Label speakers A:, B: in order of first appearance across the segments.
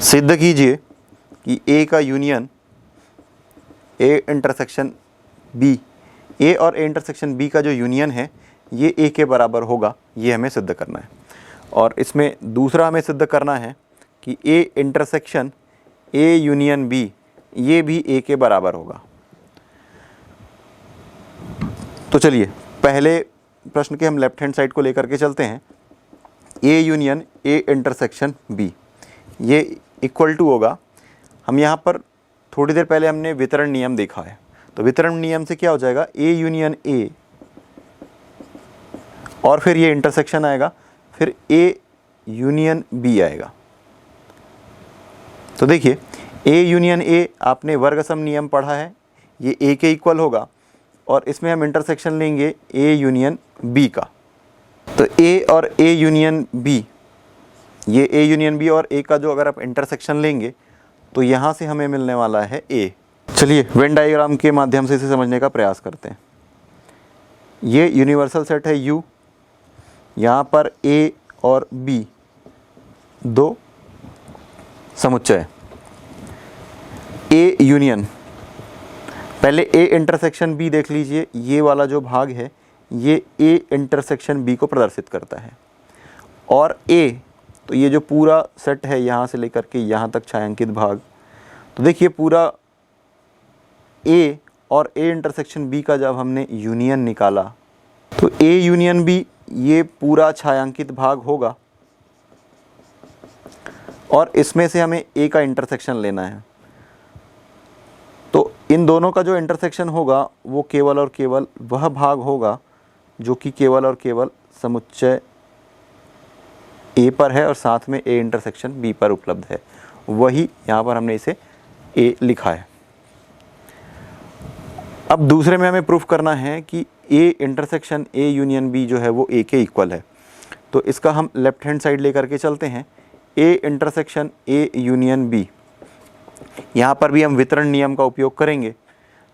A: सिद्ध कीजिए कि ए का यूनियन ए इंटरसेक्शन बी, ए और ए इंटरसेक्शन बी का जो यूनियन है ये ए के बराबर होगा, ये हमें सिद्ध करना है। और इसमें दूसरा हमें सिद्ध करना है कि A intersection A union B ये भी ए के बराबर होगा। तो चलिए पहले प्रश्न के हम लेफ्ट हैंड साइड को लेकर के चलते हैं। A union A intersection B ये इक्वल टू होगा, हम यहाँ पर थोड़ी देर पहले हमने वितरण नियम देखा है, तो वितरण नियम से क्या हो जाएगा, ए यूनियन ए और फिर ये इंटरसेक्शन आएगा, फिर ए यूनियन बी आएगा। तो देखिए ए यूनियन ए आपने वर्ग सम नियम पढ़ा है, ये ए के इक्वल होगा और इसमें हम इंटरसेक्शन लेंगे ए यूनियन बी का। तो ए और ए यूनियन बी, ये ए यूनियन बी और ए का जो अगर आप इंटरसेक्शन लेंगे तो यहाँ से हमें मिलने वाला है ए। चलिए वेन डायग्राम के माध्यम से इसे समझने का प्रयास करते हैं। ये यूनिवर्सल सेट है U, यहाँ पर ए और बी दो समुच्चय, ए यूनियन, पहले ए इंटरसेक्शन बी देख लीजिए, ये वाला जो भाग है ये ए इंटरसेक्शन बी को प्रदर्शित करता है। और ए, तो ये जो पूरा सेट है यहाँ से लेकर के यहाँ तक छायांकित भाग, तो देखिए पूरा ए और ए इंटरसेक्शन बी का जब हमने यूनियन निकाला तो ए यूनियन बी ये पूरा छायांकित भाग होगा और इसमें से हमें ए का इंटरसेक्शन लेना है। तो इन दोनों का जो इंटरसेक्शन होगा वो केवल और केवल वह भाग होगा जो कि केवल और केवल समुच्चय ए पर है और साथ में ए इंटरसेक्शन बी पर उपलब्ध है, वही यहाँ पर हमने इसे ए लिखा है। अब दूसरे में हमें प्रूफ करना है कि A intersection A union B जो है वो ए के इक्वल है। तो इसका हम लेफ्ट हैंड साइड लेकर के चलते हैं। A intersection A union B, यहाँ पर भी हम वितरण नियम का उपयोग करेंगे।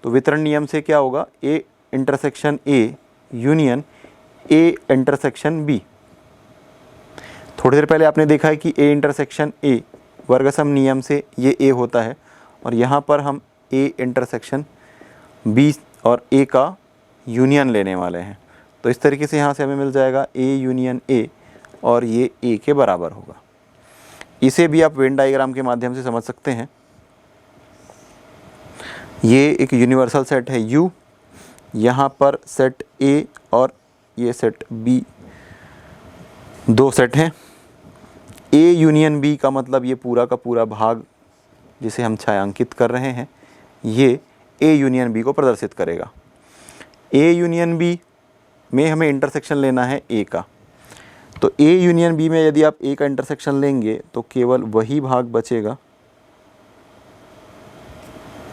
A: तो वितरण नियम से क्या होगा, A intersection A union A intersection B. थोड़ी देर पहले आपने देखा है कि ए इंटरसेक्शन ए वर्गसम नियम से ये ए होता है और यहाँ पर हम ए इंटरसेक्शन बी और ए का यूनियन लेने वाले हैं। तो इस तरीके से यहाँ से हमें मिल जाएगा ए यूनियन ए और ये ए के बराबर होगा। इसे भी आप वेन डायग्राम के माध्यम से समझ सकते हैं। ये एक यूनिवर्सल सेट है U, यहाँ पर सेट A और ये सेट B, दो सेट हैं। A यूनियन B का मतलब ये पूरा का पूरा भाग जिसे हम छायांकित कर रहे हैं ये A यूनियन B को प्रदर्शित करेगा। A यूनियन B में हमें इंटरसेक्शन लेना है A का। तो A यूनियन B में यदि आप A का इंटरसेक्शन लेंगे तो केवल वही भाग बचेगा,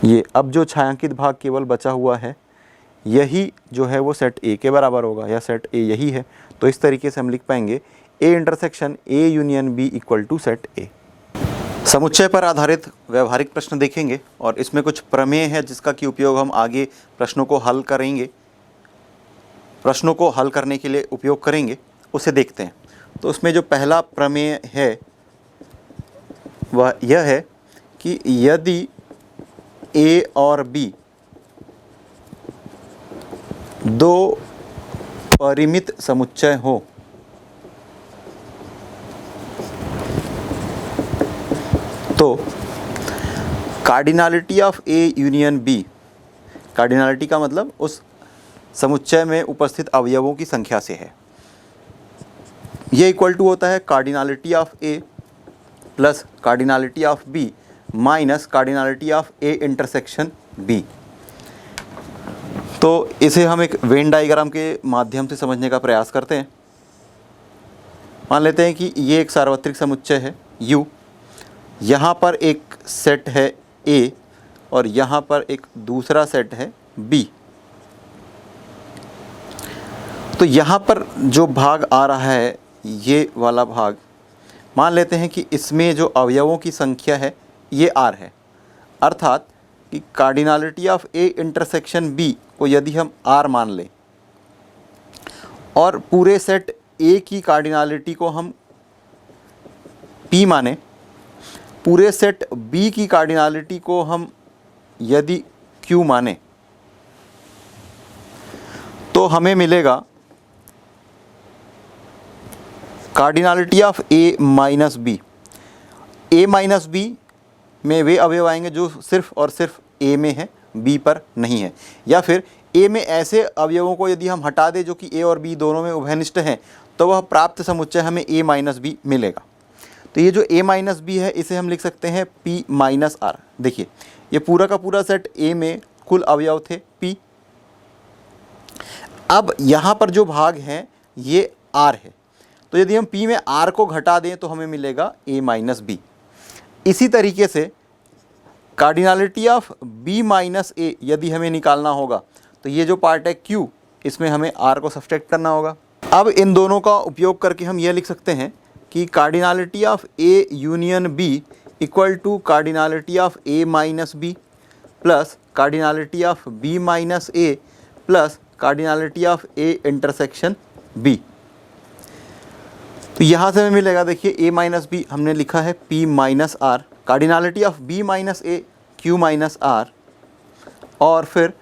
A: ये अब जो छायांकित भाग केवल बचा हुआ है यही जो है वो सेट A के बराबर होगा, या सेट A यही है। तो इस तरीके से हम लिख पाएंगे A intersection A union B equal to set A। समुच्चय पर आधारित व्यवहारिक प्रश्न देखेंगे और इसमें कुछ प्रमेय है जिसका कि उपयोग हम आगे प्रश्नों को हल करेंगे, प्रश्नों को हल करने के लिए उपयोग करेंगे, उसे देखते हैं। तो उसमें जो पहला प्रमेय है वह यह है कि यदि A और B दो परिमित समुच्चय हो तो cardinality of A union B, cardinality का मतलब उस समुच्चय में उपस्थित अवयवों की संख्या से है, ये इक्वल टू होता है cardinality of A plus cardinality of B minus cardinality of A intersection B। तो इसे हम एक वेन डायग्राम के माध्यम से समझने का प्रयास करते हैं। मान लेते हैं कि ये एक सार्वत्रिक समुच्चय है U, यहाँ पर एक सेट है A और यहाँ पर एक दूसरा सेट है B। तो यहाँ पर जो भाग आ रहा है ये वाला भाग, मान लेते हैं कि इसमें जो अवयवों की संख्या है ये R है, अर्थात कि cardinality of A intersection B को यदि हम R मान लें और पूरे सेट A की कार्डिनलिटी को हम P माने पूरे सेट B की कार्डिनलिटी को हम यदि Q माने तो हमें मिलेगा cardinality of A minus B. A minus B में वे अवयव आएंगे जो सिर्फ और सिर्फ A में है, B पर नहीं है, या फिर A में ऐसे अवयवों को यदि हम हटा दें जो कि A और B दोनों में उभयनिष्ठ हैं तो वह प्राप्त समुच्चय हमें A माइनस बी मिलेगा। तो ये जो A माइनस बी है इसे हम लिख सकते हैं P माइनस आर। देखिए ये पूरा का पूरा सेट A में कुल अवयव थे P। अब यहाँ पर जो भाग है ये R है, तो यदि हम P में R को घटा दें तो हमें मिलेगा A माइनस बी। इसी तरीके से cardinality of B minus A यदि हमें निकालना होगा तो ये जो पार्ट है Q, इसमें हमें R को सब्सट्रैक्ट करना होगा। अब इन दोनों का उपयोग करके हम यह लिख सकते हैं कि cardinality of A union B equal to cardinality of A minus B plus cardinality of B minus A plus cardinality of A intersection B। तो यहाँ से हमें मिलेगा, देखिए A माइनस बी हमने लिखा है P minus R, cardinality of B minus A Q minus R, और फिर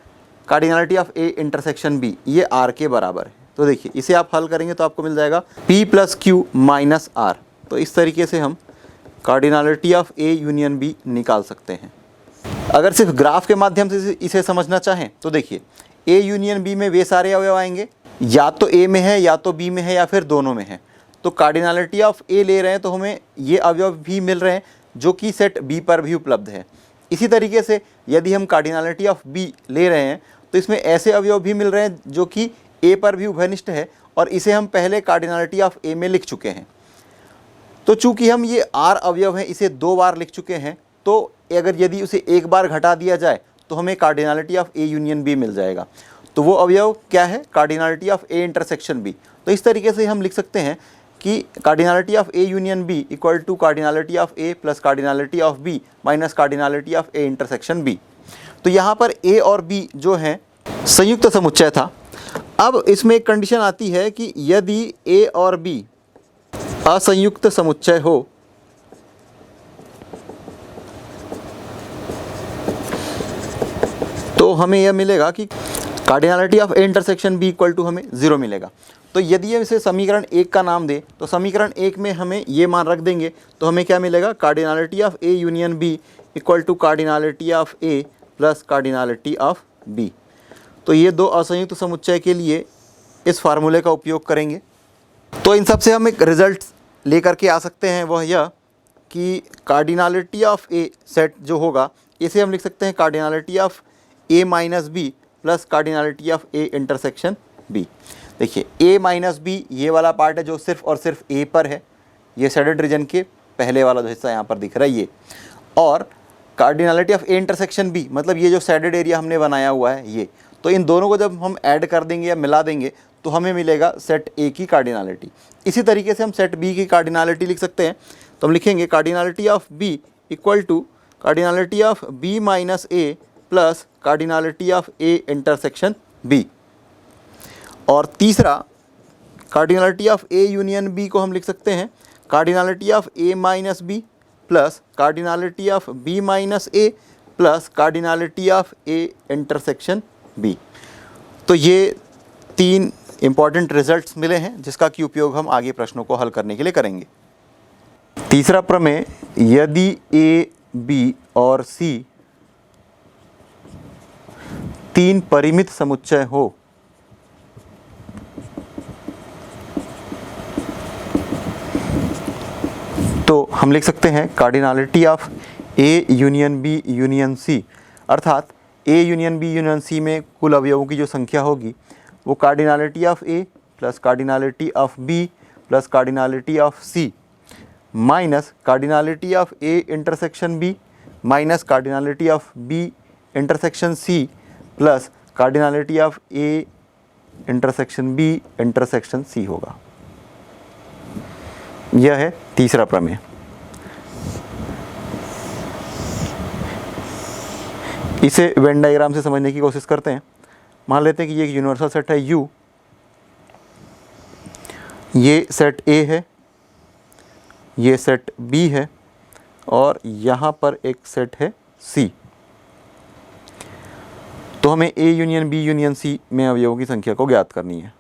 A: cardinality of A intersection B ये R के बराबर है। तो देखिए इसे आप हल करेंगे तो आपको मिल जाएगा P plus Q minus R। तो इस तरीके से हम cardinality of A union B निकाल सकते हैं। अगर सिर्फ ग्राफ के माध्यम से इसे समझना चाहें तो देखिए A यूनियन B में वे सारे अवयव आएंगे, या तो A में है या तो B में है या फिर दोनों में है। तो कार्डिनलिटी ऑफ A ले रहे हैं तो हमें ये अवयव भी मिल रहे हैं जो कि सेट B पर भी उपलब्ध है। इसी तरीके से यदि हम कार्डिनलिटी ऑफ B ले रहे हैं तो इसमें ऐसे अवयव भी मिल रहे हैं जो कि A पर भी उभयनिष्ठ है, और इसे हम पहले कार्डिनलिटी ऑफ A में लिख चुके हैं। तो चूंकि हम ये R अवयव हैं इसे 2 बार लिख चुके हैं, तो अगर यदि उसे एक बार घटा दिया जाए तो हमें cardinality of A union B मिल जाएगा। तो वो अवयव क्या है? Cardinality of A intersection B। तो इस तरीके से हम लिख सकते हैं कि cardinality of A union B equal to cardinality of A plus cardinality of B minus cardinality of A intersection B। तो यहाँ पर A और B जो है संयुक्त समुच्चय था। अब इसमें एक कंडीशन आती है कि यदि A और B असंयुक्त समुच्चय हो तो हमें यह मिलेगा कि cardinality of A intersection B equal to हमें 0 मिलेगा। तो यदि हम इसे समीकरण 1 का नाम दें तो समीकरण 1 में हमें ये मान रख देंगे तो हमें क्या मिलेगा? Cardinality of A union B equal to cardinality of A plus cardinality of B। तो ये दो असंयुक्त समुच्चय के लिए इस फार्मूले का उपयोग करेंगे। तो इन सब से हम एक रिजल्ट लेकर के आ सकते हैं, वह यह कि कार्डिनलिटी ऑफ A सेट जो होगा इसे हम लिख सकते हैं cardinality of A minus B plus cardinality of A intersection B। देखिए A माइनस बी ये वाला पार्ट है जो सिर्फ और सिर्फ A पर है, ये शेडेड रीजन के पहले वाला जो हिस्सा यहाँ पर दिख रहा है ये, और cardinality of A intersection B मतलब ये जो शेडेड एरिया हमने बनाया हुआ है ये। तो इन दोनों को जब हम ऐड कर देंगे या मिला देंगे तो हमें मिलेगा सेट A की कार्डिनलिटी। इसी तरीके से हम सेट B की कार्डिनलिटी लिख सकते हैं। तो हम लिखेंगे cardinality of B equal to cardinality of B minus A plus cardinality of A intersection B। और तीसरा cardinality of A union B को हम लिख सकते हैं cardinality of A minus B plus cardinality of B minus A plus cardinality of A intersection B। तो ये 3 important results मिले हैं जिसका कि उपयोग हम आगे प्रश्नों को हल करने के लिए करेंगे। तीसरा प्रमेय, यदि A, B और C 3 परिमित समुच्चय हो तो हम लिख सकते हैं cardinality of A union B union C, अर्थात A union B union C में कुल अवयवों की जो संख्या होगी वो cardinality of A plus cardinality of B plus cardinality of C minus cardinality of A intersection B minus cardinality of B intersection C plus cardinality of A intersection B intersection C होगा। यह है तीसरा प्रमेय। इसे Venn diagram से समझने की कोशिश करते हैं। मान लेते हैं कि ये एक यूनिवर्सल सेट है U, ये सेट A है, ये सेट B है और यहाँ पर एक सेट है C। तो हमें A union B union C में अवयवों की संख्या को ज्ञात करनी है।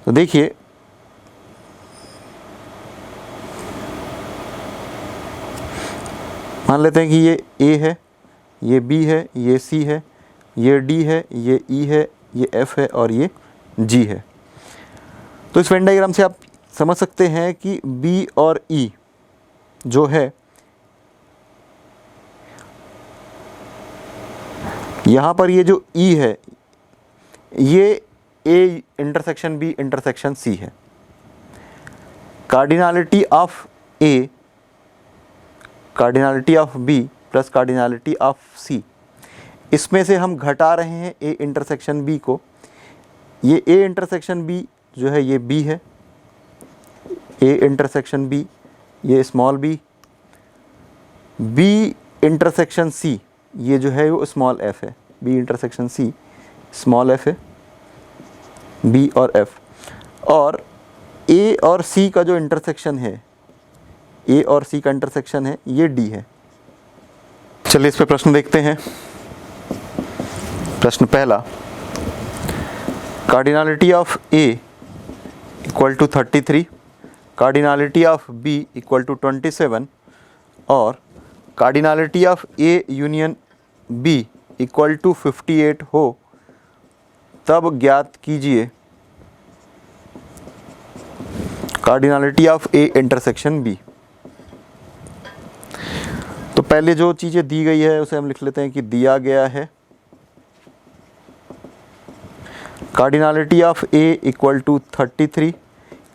A: तो देखिए, मान लेते हैं कि ये A है, ये B है, ये C है, ये D है, ये E है, ये F है और ये G है। तो इस वेन डायग्राम से आप समझ सकते हैं कि B और E जो है, यहाँ पर ये जो E है ये A intersection B intersection C है। Cardinality of A cardinality of B plus cardinality of C, इसमें से हम घटा रहे हैं A इंटरसेक्शन B को। ये A इंटरसेक्शन B जो है ये B है, A इंटरसेक्शन B ये small b, B intersection C ये जो है वो स्मॉल f है, B intersection C small f है, B और F, और A और C का जो इंटरसेक्शन है, A और C का इंटरसेक्शन है ये D है। चलिए इस पे प्रश्न देखते हैं। प्रश्न पहला, cardinality of A equal to 33, cardinality of B equal to 27 और cardinality of A union B equal to 58 हो, तब ज्ञात कीजिए cardinality of A intersection B। तो पहले जो चीज़ें दी गई है उसे हम लिख लेते हैं कि दिया गया है cardinality of A equal to 33,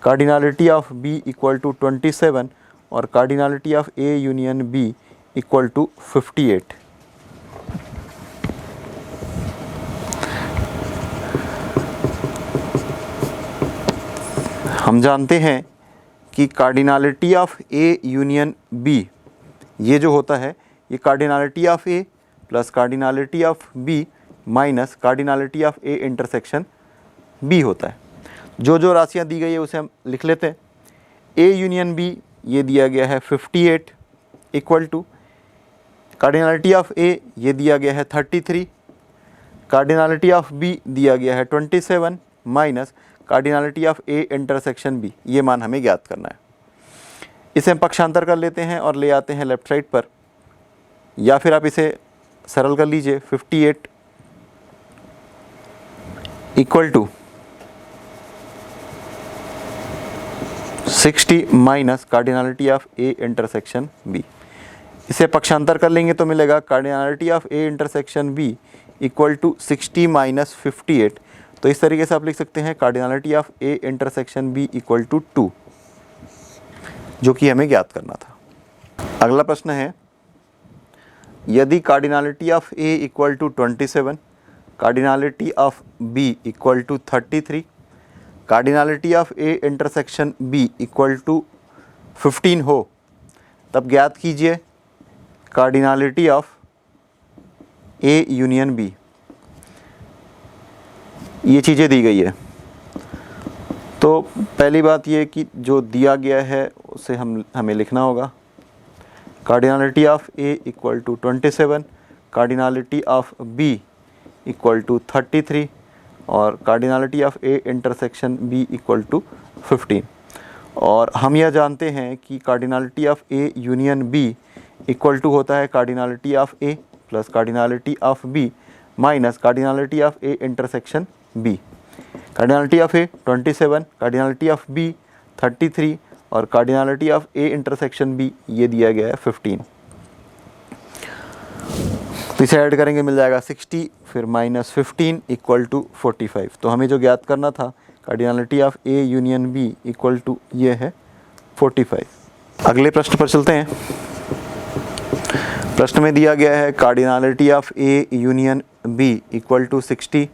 A: cardinality of B equal to 27 और cardinality of A union B equal to 58। हम जानते हैं कि cardinality of A union B ये जो होता है ये cardinality of A plus cardinality of B minus cardinality of A intersection B होता है। जो जो राशियाँ दी गई है उसे हम लिख लेते हैं। A यूनियन B ये दिया गया है 58 equal to cardinality of A ये दिया गया है 33, कार्डिनलिटी ऑफ B दिया गया है 27 minus cardinality of A intersection B, ये मान हमें ज्ञात करना है। इसे हम पक्षांतर कर लेते हैं और ले आते हैं लेफ्ट साइड पर, या फिर आप इसे सरल कर लीजिए। 58 equal to 60 minus cardinality of A intersection B। इसे पक्षांतर कर लेंगे तो मिलेगा cardinality of A intersection B equal to 60 minus 58। तो इस तरीके से आप लिख सकते हैं cardinality of A intersection B equal to 2, जो कि हमें ज्ञात करना था। अगला प्रश्न है, यदि cardinality of A equal to 27, cardinality of B equal to 33, cardinality of A intersection B equal to 15 हो, तब ज्ञात कीजिए cardinality of A union B। ये चीज़ें दी गई है। तो पहली बात ये कि जो दिया गया है उसे हमें लिखना होगा। Cardinality of A equal to 27, cardinality of B equal to 33 और cardinality of A intersection B equal to 15। और हम यह जानते हैं कि cardinality of A union B equal to होता है cardinality of A plus cardinality of B minus cardinality of A intersection B। Cardinality of A 27, cardinality of B 33 और cardinality of A intersection B ये दिया गया है 15। तो इसे add करेंगे मिल जाएगा 60 फिर माइनस 15 इक्वल टू 45। तो हमें जो ज्ञात करना था cardinality of A union B equal to ये है 45। अगले प्रश्न पर चलते हैं। प्रश्न में दिया गया है cardinality of A union B equal to 60,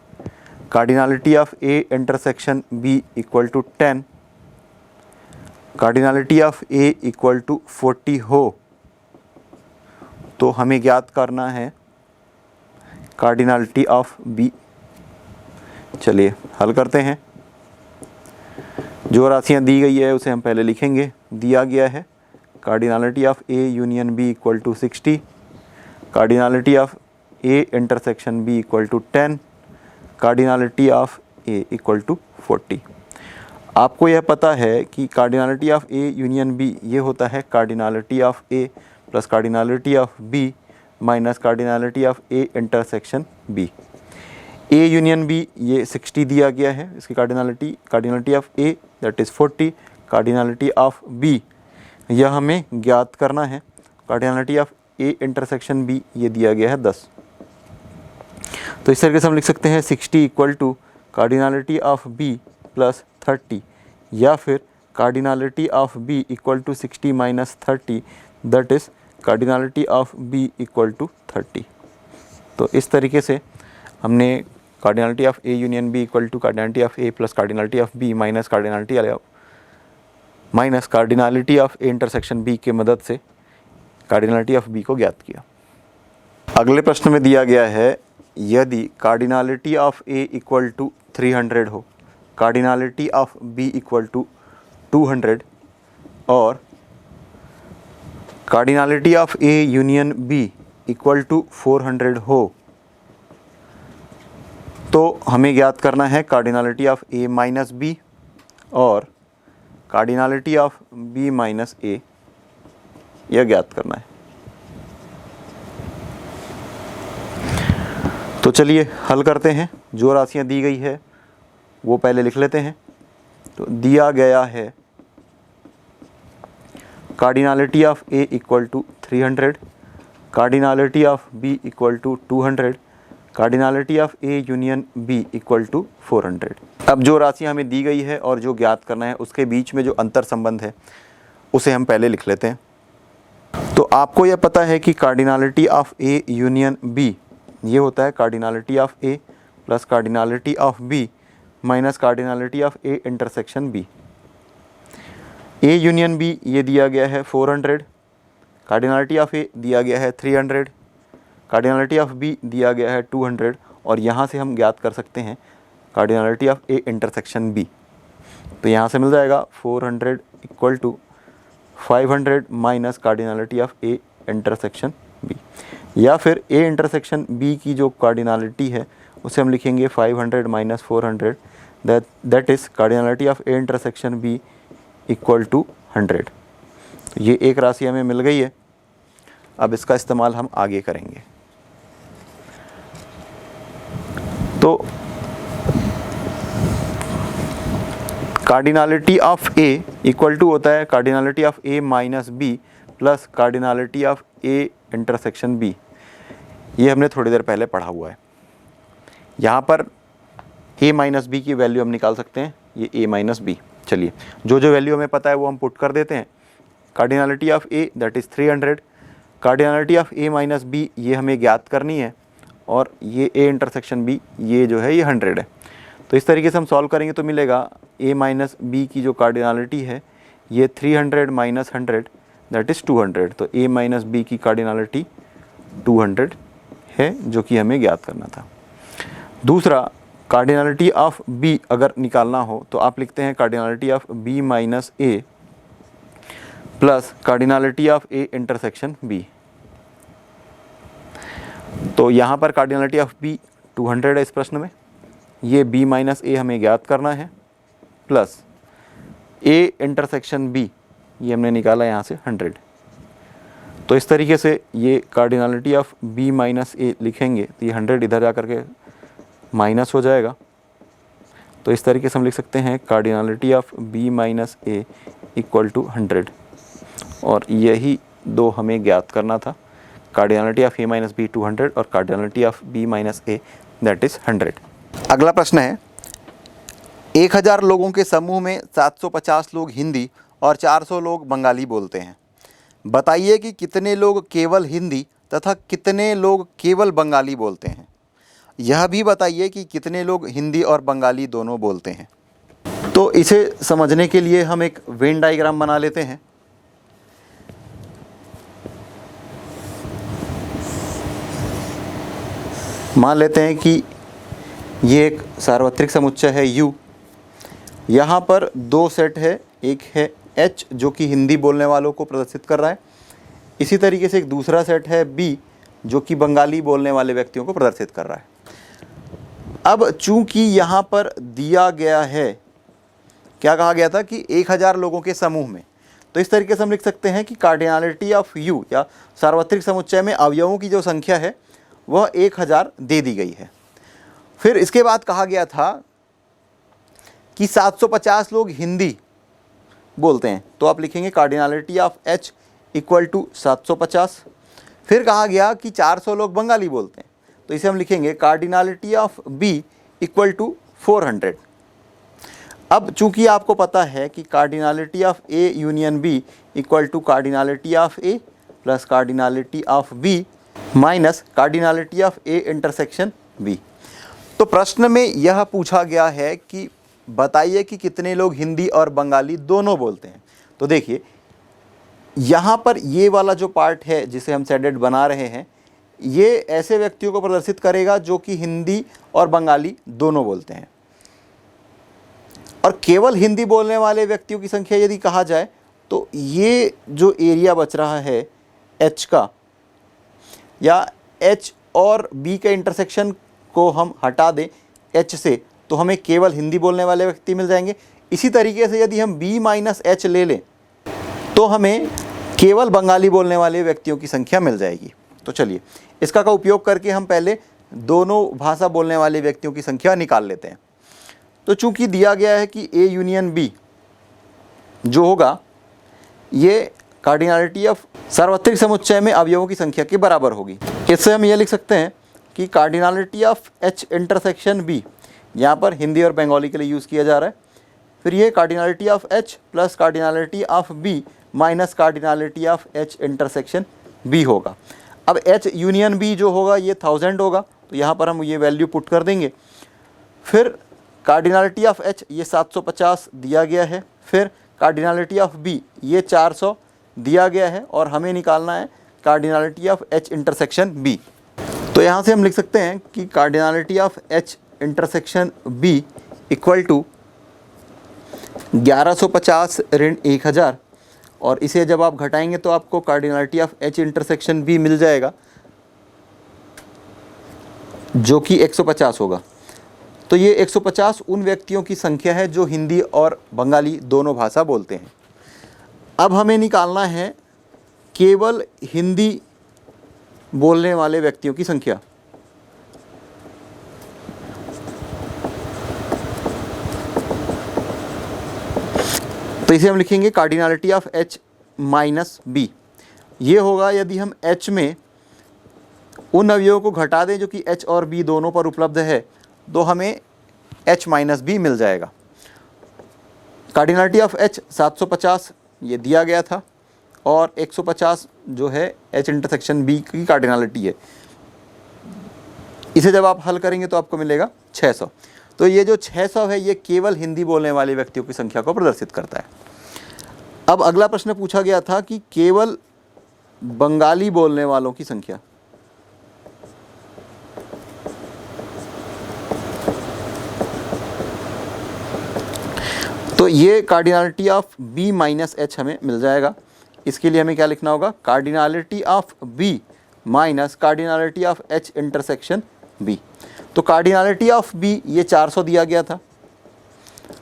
A: cardinality of A intersection B equal to 10, cardinality of A equal to 40 हो, तो हमें ज्ञात करना है कार्डिनलिटी ऑफ B। चलिए हल करते हैं। जो राशियां दी गई है उसे हम पहले लिखेंगे। दिया गया है cardinality of A union B equal to 60, cardinality of A intersection B equal to 10, cardinality of A equal to 40। आपको यह पता है कि cardinality of A union B ये होता है cardinality of A plus cardinality of B minus cardinality of A intersection B. A union B ये 60 दिया गया है, इसकी cardinality of A that is 40, cardinality of B यह हमें ज्ञात करना है, cardinality of A intersection B ये दिया गया है 10। तो इस तरीके से हम लिख सकते हैं 60 equal to cardinality of B plus 30, या फिर cardinality of B equal to 60 minus 30 that is cardinality of B equal to 30। तो इस तरीके से हमने cardinality of A union B equal to cardinality of A plus cardinality of B minus cardinality of A intersection B के मदद से cardinality of B को ज्ञात किया। अगले प्रश्न में दिया गया है यदि cardinality of A equal to 300 हो, cardinality of B equal to 200 और cardinality of A union B equal to 400 हो, तो हमें ज्ञात करना है cardinality of A minus B और cardinality of B minus A यह ज्ञात करना है। तो चलिए हल करते हैं। जो राशियां दी गई है वो पहले लिख लेते हैं। तो दिया गया है cardinality of A equal to 300, cardinality of B equal to 200, cardinality of A union B equal to 400। अब जो राशियां हमें दी गई है और जो ज्ञात करना है उसके बीच में जो अंतर संबंध है उसे हम पहले लिख लेते हैं। तो आपको यह पता है कि cardinality of A union B ये होता है cardinality of A plus cardinality of B minus cardinality of A intersection B. A union B ये दिया गया है 400, कार्डिनलिटी ऑफ ए दिया गया है 300, कार्डिनलिटी ऑफ बी दिया गया है 200 और यहाँ से हम ज्ञात कर सकते हैं cardinality of A intersection B. तो यहाँ से मिल जाएगा 400 equal to 500 minus cardinality of A intersection B, या फिर ए इंटरसेक्शन बी की जो कार्डिनलिटी है उसे हम लिखेंगे 500 minus 400 that is cardinality of A intersection B equal to 100। ये एक राशि हमें मिल गई है। अब इसका इस्तेमाल हम आगे करेंगे। तो cardinality of A equal to होता है cardinality of A minus B plus cardinality of A intersection B. ये हमने थोड़ी देर पहले पढ़ा हुआ है। यहाँ पर ए माइनस बी की वैल्यू हम निकाल सकते हैं, ये ए माइनस बी। चलिए जो जो वैल्यू हमें पता है वो हम पुट कर देते हैं। Cardinality of A that is 300, cardinality of A minus B ये हमें ज्ञात करनी है और ये ए इंटरसेक्शन बी ये जो है ये 100 है। तो इस तरीके से हम सॉल्व करेंगे तो मिलेगा ए माइनस बी की जो कार्डिनलिटी है ये 300 माइनस 100 दैट इज़ 200। तो ए माइनस बी की कार्डिनलिटी 200 है जो कि हमें ज्ञात करना था। दूसरा कार्डिनलिटी ऑफ बी अगर निकालना हो तो आप लिखते हैं cardinality of B minus A plus cardinality of A intersection B. तो यहाँ पर कार्डिनलिटी ऑफ बी 200 है इस प्रश्न में, ये बी माइनस ए हमें ज्ञात करना है प्लस ए इंटरसेक्शन बी ये हमने निकाला यहाँ से 100। तो इस तरीके से ये कार्डिनलिटी ऑफ बी माइनस ए लिखेंगे तो ये 100 इधर जा करके माइनस हो जाएगा। तो इस तरीके से हम लिख सकते हैं cardinality of B minus A equal to 100 और यही दो हमें ज्ञात करना था, cardinality of A minus B 200 और cardinality of B minus A that is 100। अगला प्रश्न है 1000 लोगों के समूह में 750 लोग हिंदी और 400 लोग बंगाली बोलते हैं। बताइए कि कितने लोग केवल हिंदी तथा कितने लोग केवल बंगाली बोलते हैं। यह भी बताइए कि कितने लोग हिंदी और बंगाली दोनों बोलते हैं। तो इसे समझने के लिए हम एक वेन डायग्राम बना लेते हैं। मान लेते हैं कि ये एक सार्वत्रिक समुच्चय है U। यहाँ पर दो सेट है, एक है H जो कि हिंदी बोलने वालों को प्रदर्शित कर रहा है। इसी तरीके से एक दूसरा सेट है B जो कि बंगाली बोलने वाले व्यक्तियों को प्रदर्शित कर रहा है। अब चूंकि यहाँ पर दिया गया है, क्या कहा गया था कि 1000 लोगों के समूह में, तो इस तरीके से हम लिख सकते हैं कि कार्डिनलिटी ऑफ U या सार्वत्रिक समुच्चय में अवयवों की जो संख्या है वह 1000 दे दी गई है। फिर इसके बाद कहा गया था कि 750 लोग हिंदी बोलते हैं, तो आप लिखेंगे cardinality of H equal to 750। फिर कहा गया कि 400 लोग बंगाली बोलते हैं, तो इसे हम लिखेंगे cardinality of B equal to 400। अब चूंकि आपको पता है कि cardinality of A union B equal to cardinality of A plus cardinality of B minus cardinality of A intersection B, तो प्रश्न में यह पूछा गया है कि बताइए कि कितने लोग हिंदी और बंगाली दोनों बोलते हैं। तो देखिए यहाँ पर ये वाला जो पार्ट है जिसे हम सेडेड बना रहे हैं, ये ऐसे व्यक्तियों को प्रदर्शित करेगा जो कि हिंदी और बंगाली दोनों बोलते हैं। और केवल हिंदी बोलने वाले व्यक्तियों की संख्या यदि कहा जाए तो ये जो एरिया बच रहा है H का, या H और B के इंटरसेक्शन को हम हटा दें H से, तो हमें केवल हिंदी बोलने वाले व्यक्ति मिल जाएंगे। इसी तरीके से यदि हम B माइनस H ले लें तो हमें केवल बंगाली बोलने वाले व्यक्तियों की संख्या मिल जाएगी। तो चलिए इसका का उपयोग करके हम पहले दोनों भाषा बोलने वाले व्यक्तियों की संख्या निकाल लेते हैं। तो चूंकि दिया गया है कि A यूनियन B जो होगा ये कार्डिनलिटी ऑफ सार्वत्रिक समुच्चय में अवयवों की संख्या के बराबर होगी। इससे हम ये लिख सकते हैं कि cardinality of H intersection B, यहाँ पर हिंदी और बंगाली के लिए यूज़ किया जा रहा है, फिर ये cardinality of H plus cardinality of B minus cardinality of H intersection B होगा। अब H यूनियन B जो होगा ये 1000 होगा, तो यहाँ पर हम ये वैल्यू पुट कर देंगे। फिर कार्डिनलिटी ऑफ H ये 750 दिया गया है, फिर कार्डिनलिटी ऑफ B ये 400 दिया गया है, और हमें निकालना है cardinality of H intersection B। तो यहाँ से हम लिख सकते हैं कि cardinality of H intersection B equal to 1150 ऋण 1000, और इसे जब आप घटाएंगे तो आपको cardinality of H intersection B मिल जाएगा जो कि 150 होगा। तो ये 150 उन व्यक्तियों की संख्या है जो हिंदी और बंगाली दोनों भाषा बोलते हैं। अब हमें निकालना है केवल हिंदी बोलने वाले व्यक्तियों की संख्या। तो इसे हम लिखेंगे cardinality of H minus B। ये होगा यदि हम H में उन अवयवों को घटा दें जो कि H और B दोनों पर उपलब्ध है, तो हमें H माइनस B मिल जाएगा। कार्डिनलिटी ऑफ H 750 ये दिया गया था, और 150 जो है H इंटरसेक्शन B की कार्डिनलिटी है। इसे जब आप हल करेंगे तो आपको मिलेगा 600। तो ये जो 600 है ये केवल हिंदी बोलने वाले व्यक्तियों की संख्या को प्रदर्शित करता है। अब अगला प्रश्न पूछा गया था कि केवल बंगाली बोलने वालों की संख्या। तो ये cardinality of B minus H हमें मिल जाएगा। इसके लिए हमें क्या लिखना होगा, cardinality of B minus cardinality of H intersection B। तो कार्डिनलिटी ऑफ B ये 400 दिया गया था,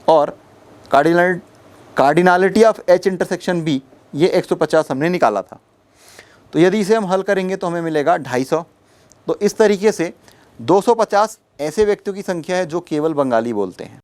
A: और cardinality of H intersection B ये 150 हमने निकाला था। तो यदि इसे हम हल करेंगे तो हमें मिलेगा 250। तो इस तरीके से 250 ऐसे व्यक्तियों की संख्या है जो केवल बंगाली बोलते हैं।